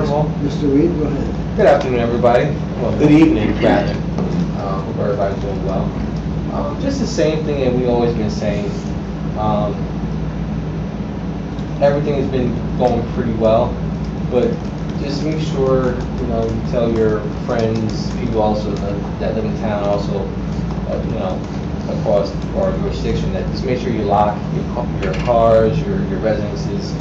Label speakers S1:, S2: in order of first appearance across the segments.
S1: of all.
S2: Mr. Reed, go ahead.
S1: Good afternoon, everybody. Well, good evening, rather. Hope everybody's doing well. Just the same thing that we always been saying. Everything has been going pretty well, but just make sure you tell your friends, people also that live in town, also across our jurisdiction, that just make sure you lock your cars, your residences.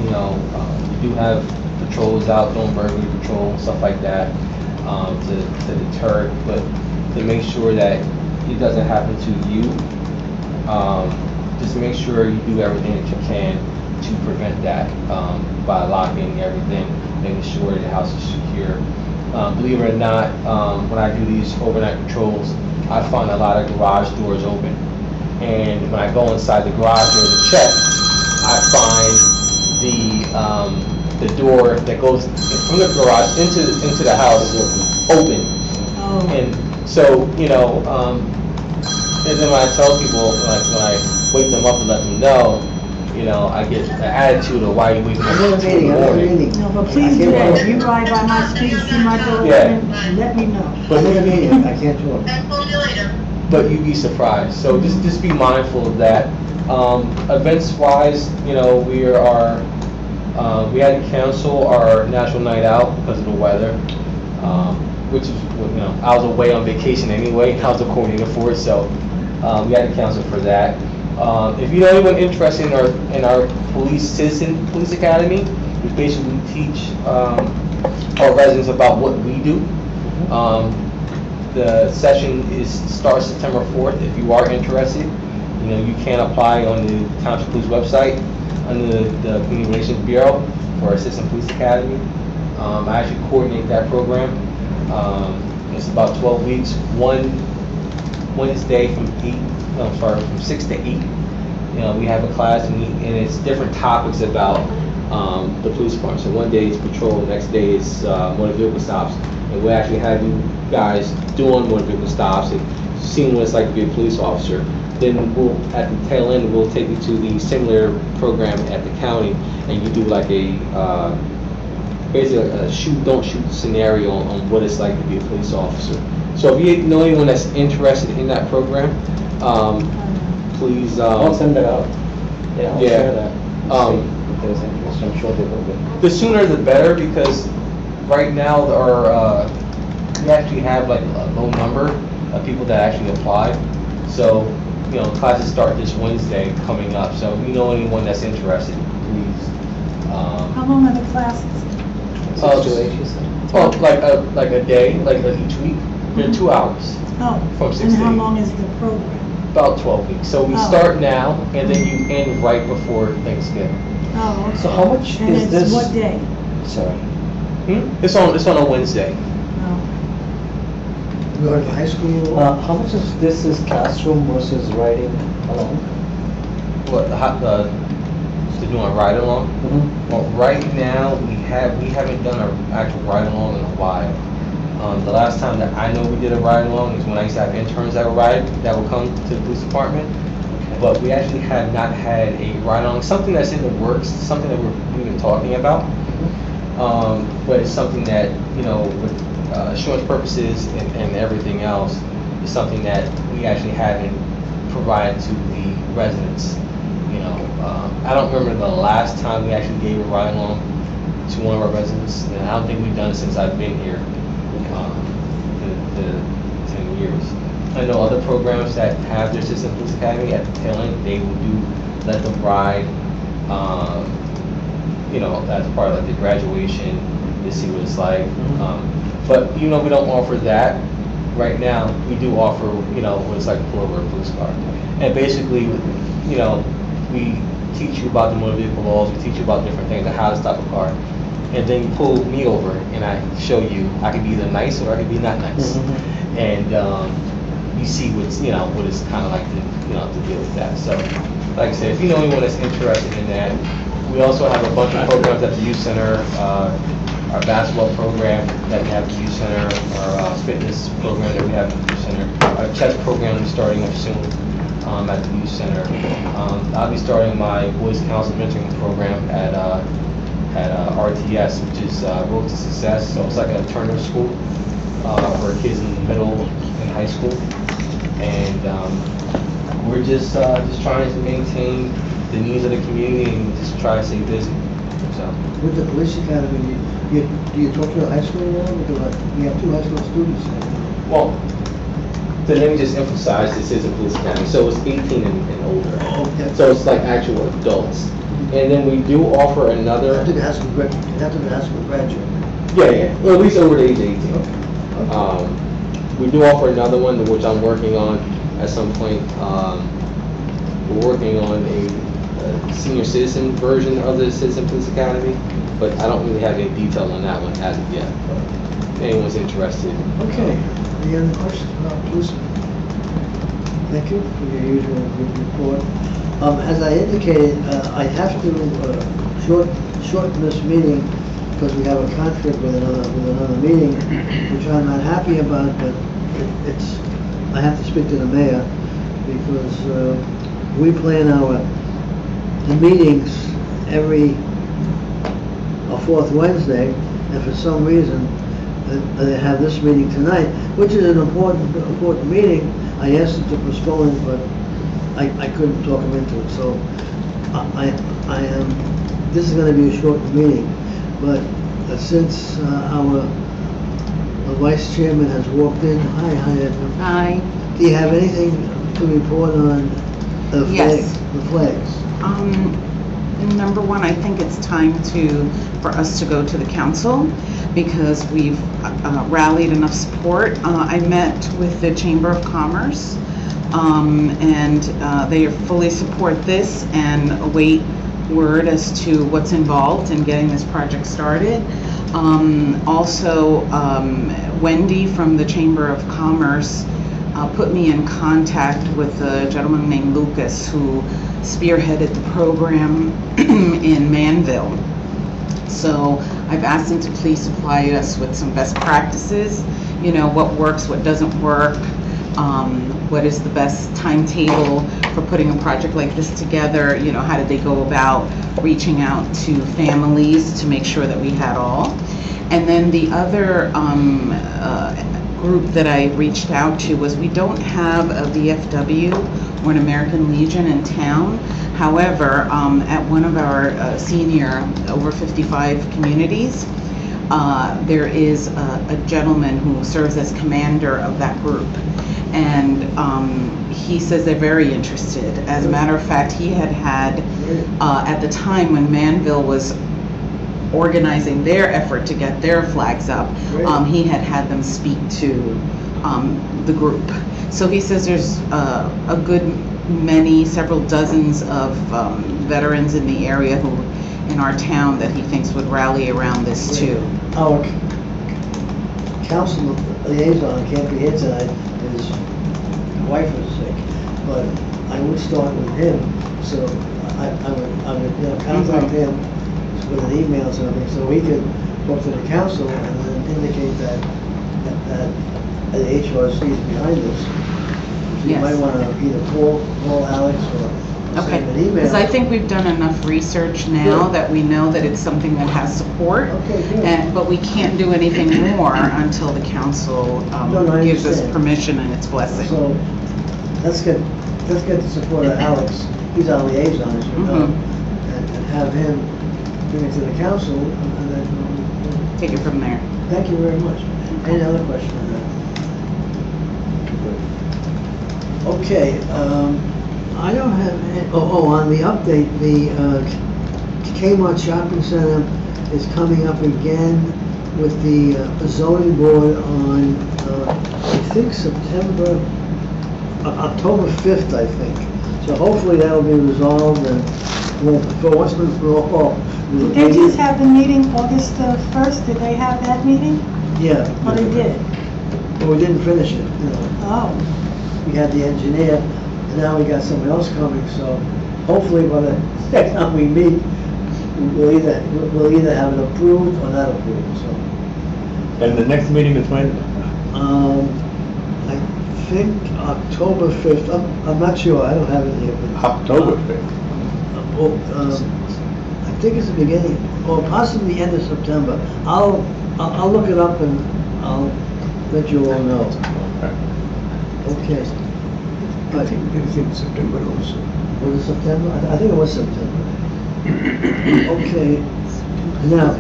S1: You do have patrols out doing burglary patrol, stuff like that, to deter it, but to make sure that it doesn't happen to you. Just make sure you do everything that you can to prevent that by locking everything, making sure the house is secure. Believe it or not, when I do these overnight patrols, I find a lot of garage doors open. And when I go inside the garage door to check, I find the door that goes from the garage into the house open.
S3: Oh.
S1: And so, and then when I tell people, when I wake them up and let them know, I get the attitude of why you waking up
S2: I'm
S1: at 2 in the morning.
S3: No, but please do that. If you ride by my street, see my door open, let me know.
S2: I'm in a meeting, I can't talk.
S4: I'll call you later.
S1: But you'd be surprised. So just be mindful of that. Events-wise, we had to cancel our National Night Out because of the weather, which is, I was away on vacation anyway. I was the coordinator for it, so we had to cancel for that. If you know anyone interested in our Citizen Police Academy, we basically teach our residents about what we do. The session starts September 4th. If you are interested, you can apply on the Township Police website under the Community Relations Bureau for Assistant Police Academy. I actually coordinate that program. It's about 12 weeks. One Wednesday from 6 to 8. We have a class and it's different topics about the police department. So one day is patrol, the next day is motor vehicle stops. And we actually have you guys doing motor vehicle stops and seeing what it's like to be a police officer. Then at the tail end, we'll take you to the similar program at the county, and you do like a basically a shoot, don't shoot scenario on what it's like to be a police officer. So if you know anyone that's interested in that program, please.
S5: I'll send that out. Yeah, I'll share that.
S1: If
S5: there's interest, I'm sure they will be.
S1: The sooner the better, because right now we actually have like a low number of people that actually apply. So classes start this Wednesday coming up. So if you know anyone that's interested, please.
S3: How long are the classes?
S5: 6 to 8, you said?
S1: Well, like a day, like each week. They're 2 hours.
S3: Oh.
S1: From 6
S3: and
S1: to
S3: how
S1: 8.
S3: long is the program?
S1: About 12 weeks. So we start now, and then you end right before Thanksgiving.
S3: Oh, okay.
S5: So how much
S3: and
S5: is
S3: it's
S5: this?
S3: What day?
S5: Sorry.
S1: It's on a Wednesday.
S3: Oh.
S2: You go to high school?
S5: How much of this is classroom versus riding along?
S1: What to do a ride along?
S5: Mm-hmm.
S1: Well, right now we haven't done an actual ride along in a while. The last time that I know we did a ride along is when I used to have interns that would come to the police department.
S5: Okay.
S1: But we actually have not had a ride along. Something that's in the works, something that we've been talking about. But it's something that with insurance purposes and everything else, is something that we actually haven't provided to the residents. I don't remember the last time we actually gave a ride along to one of our residents, and I don't think we've done it since I've been here. The 10 years. I know other programs that have their Assistant Police Academy at the tail end, they will let them ride, as part of like the graduation to see what it's like. But we don't offer that right now. We do offer, what it's like to pull over a police car. And basically, we teach you about the motor vehicle laws, we teach you about different things, like how to stop a car. And then you pull me over and I show you I can be either nice or I can be not nice. And you see what's what it's kind of like to deal with that. So like I said, if you know anyone that's interested in that, we also have a bunch of programs at the youth center, our basketball program that we have at the youth center, our fitness program that we have at the youth center, our chess program is starting up soon at the youth center. I'll be starting my boys council mentoring program at at RTS, which is Road to Success. So it's like a Turner school for kids in middle and high school. And we're just trying to maintain the needs of the community and just try to stay busy. So
S2: With the police academy, do you talk to the high school now? Because we have 2 high school students.
S1: well, then let me just emphasize this is a police academy, so it's 18 and older.
S2: Okay.
S1: So it's like actual adults. And then we do offer another.
S2: After the high school graduate.
S1: Yeah. Well, at least over the age of 18.
S2: Okay.
S1: We do offer another one, which I'm working on at some point. We're working on a senior citizen version of the Citizen Police Academy, but I don't really have any detail on that one as of yet. But if anyone's interested.
S2: Okay. Any other questions about police? Thank you for your usual good report. As I indicated, I have to shorten this meeting because we have a conflict with another meeting, which I'm not happy about, but I have to speak to the mayor because we plan the meetings every 4th Wednesday, and for some reason they have this meeting tonight, which is an important meeting. I asked them to postpone it, but I couldn't talk them into it. So this is going to be a short meeting, but since our vice chairman has walked in, hi Edna.
S4: Hi.
S2: Do you have anything to report on the
S4: Yes.
S2: flags?
S4: Number one, I think it's time for us to go to the council because we've rallied enough support. I met with the Chamber of Commerce and they fully support this and await word as to what's involved in getting this project started. Also, Wendy from the Chamber of Commerce put me in contact with a gentleman named Lucas who spearheaded the program in Manville. So I've asked him to please supply us with some best practices, you know, what works, what doesn't work, what is the best timetable for putting a project like this together, you know, how did they go about reaching out to families to make sure that we had all. And then the other group that I reached out to was we don't have a VFW or an American Legion in town. However, at one of our senior over 55 communities, there is a gentleman who serves as commander of that group. And he says they're very interested. As a matter of fact, he had at the time when Manville was organizing their effort to get their flags up, he had them speak to the group. So he says there's a good many, several dozens of veterans in the area who, in our town, that he thinks would rally around this too.
S2: Our council liaison can't be here tonight, his wife is sick, but I would start with him, so I would contact him with an email or something, so he could talk to the council and then indicate that the HRC is behind this. So you might want to either call Alex or
S4: Okay,
S2: send an email.
S4: because I think we've done enough research now that we know that it's something that has support.
S2: Okay, good.
S4: But we can't do anything more until the council
S2: No, I
S4: gives us
S2: understand.
S4: permission and its blessing.
S2: So, let's get the support of Alex, he's our liaison, as you know, and have him bring it to the council, and then,
S4: Take it from there.
S2: thank you very much. Any other question on that? Okay, I don't have, on the update, the Kmart Shopping Center is coming up again with the zoning board on, I think October 5th, I think. So hopefully that'll be resolved and for once and for all.
S3: Did they just have the meeting August 1st? Did they have that meeting?
S2: Yeah.
S3: Oh, they did?
S2: But we didn't finish it, you know.
S3: Oh.
S2: We had the engineer, and now we got someone else coming, so hopefully by the next time we meet, we'll either have it approved or not approved, so.
S6: And the next meeting is when?
S2: I think October 5th, I'm not sure, I don't have it here, but.
S6: October 5th.
S2: I think it's the beginning, or possibly end of September. I'll look it up and I'll let you all know. Okay.
S7: I think it's September also.
S2: Was it September? I think it was September. Okay. Now,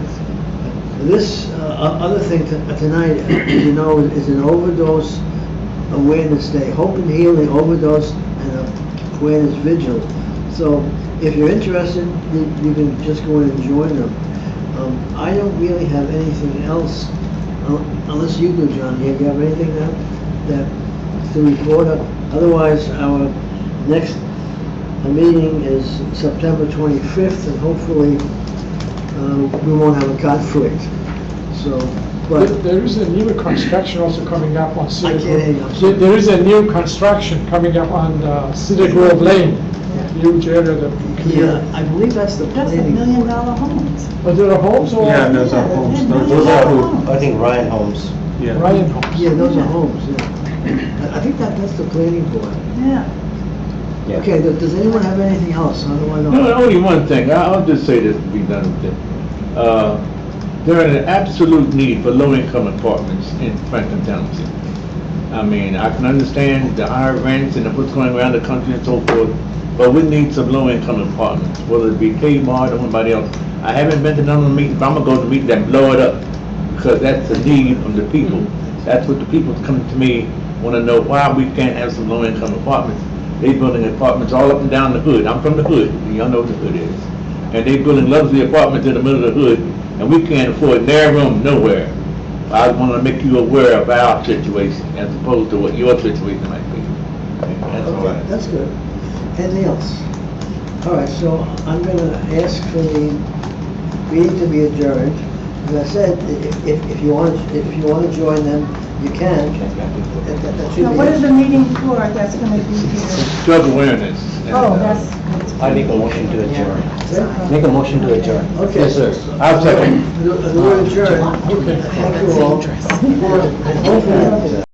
S2: this other thing tonight, you know, is an overdose awareness day, hope and healing overdose and awareness vigil. So if you're interested, you can just go in and join them. I don't really have anything else, unless you do, John. Do you have anything now that to report? Otherwise, our next meeting is September 25th, and hopefully we won't have a conflict. So, but
S8: There is a new construction also coming up on Cedar
S2: I can't hear you.
S8: Grove. There is a new construction coming up on Cedar Grove Lane, huge area that.
S2: yeah, I believe that's the
S3: That's the
S2: planning.
S3: $1 million homes.
S8: Are there homes or?
S7: Yeah, those are homes.
S3: Those are
S5: I think Ryan Homes.
S7: Yeah.
S8: Ryan homes.
S2: Yeah, those are homes, yeah. I think that's the planning board.
S3: Yeah.
S2: Okay, does anyone have anything else? Otherwise,
S6: No, only one thing, I'll just say this to be done with it. There is an absolute need for low-income apartments in Franklin Township. I mean, I can understand the higher rents and what's going around the country and so forth, but we need some low-income apartments, whether it be Kmart or anybody else. I haven't been to none of the meetings, but I'm gonna go to the meeting and blow it up, because that's the need from the people. That's what the people coming to me wanna know, why we can't have some low-income apartments. They building apartments all up and down the hood. I'm from the hood, and y'all know what the hood is. And they building luxury apartments in the middle of the hood, and we can't afford their room nowhere. I want to make you aware of our situation as opposed to what your situation might be. That's all
S2: okay,
S6: right.
S2: that's good. Anything else? All right, so I'm gonna ask for the meeting to be adjourned. As I said, if you want to join them, you can. That should
S3: Now,
S2: be
S3: what
S2: it.
S3: is the meeting for that's gonna be here?
S6: Drug awareness. And,
S3: Oh, that's.
S5: I make a motion to adjourn. Make a motion to adjourn.
S2: Okay.
S1: Yes, sir.
S6: I'll second.
S2: We're adjourned.
S8: Okay.
S2: Thank you all. And hopefully,